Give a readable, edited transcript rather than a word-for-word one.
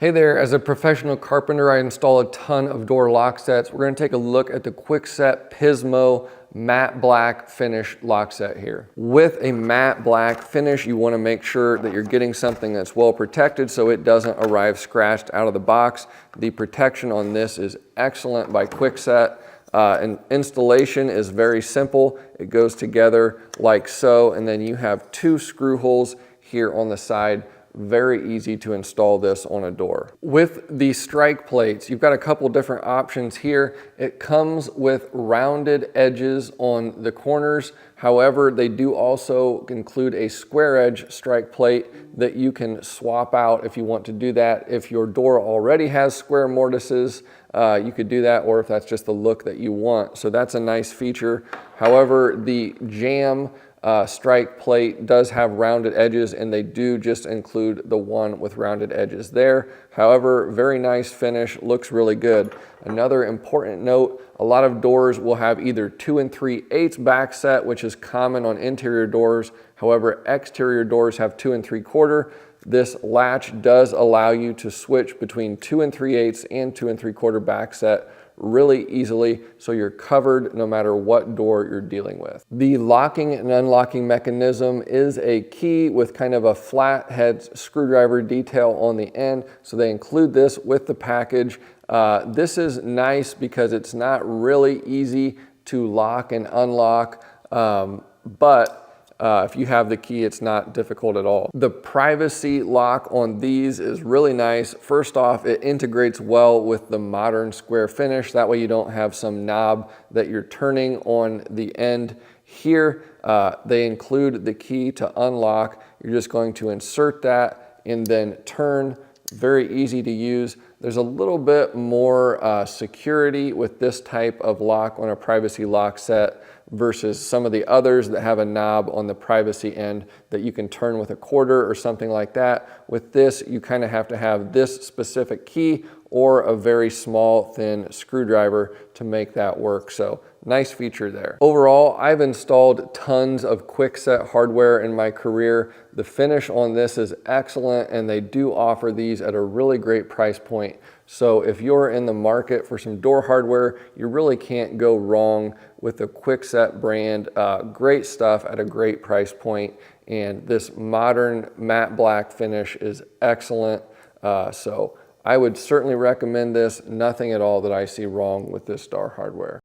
Hey there, as a professional carpenter, I install a ton of door lock sets. We're gonna take a look at the Kwikset Pismo matte black finish lock set here. With a matte black finish, you wanna make sure that you're getting something that's well protected so it doesn't arrive scratched out of the box. The protection on this is excellent by Kwikset. And installation is very simple. It goes together like so, and then you have 2 screw holes here on the side. Very easy to install this on a door. With the strike plates, you've got a couple different options here. It comes with rounded edges on the corners. However, they do also include a square edge strike plate that you can swap out if you want to do that. If your door already has square mortises, you could do that, or if that's just the look that you want. So that's a nice feature. However, the jam strike plate does have rounded edges, and they do just include the one with rounded edges there. However, very nice finish, looks really good. Another important note, a lot of doors will have either 2 3/8 back set, which is common on interior doors. However, exterior doors have 2 3/4. This latch does allow you to switch between 2 3/8 and 2 3/4 back set really easily, so you're covered no matter what door you're dealing with. The locking and unlocking mechanism is a key with kind of a flat head screwdriver detail on the end, so they include this with the package. This is nice because it's not really easy to lock and unlock, but if you have the key, it's not difficult at all. The privacy lock on these is really nice. First off, it integrates well with the modern square finish. That way you don't have some knob that you're turning on the end here. They include the key to unlock. You're just going to insert that and then turn. Very easy to use. There's a little bit more security with this type of lock on a privacy lock set versus some of the others that have a knob on the privacy end that you can turn with a quarter or something like that. With this, you kind of have to have this specific key or a very small, thin screwdriver to make that work. So nice feature there. Overall, I've installed tons of Kwikset hardware in my career. The finish on this is excellent, and they do offer these at a really great price point. So if you're in the market for some door hardware, you really can't go wrong with the Kwikset brand. Great stuff at a great price point, and this modern matte black finish is excellent. So I would certainly recommend this. Nothing at all that I see wrong with this door hardware.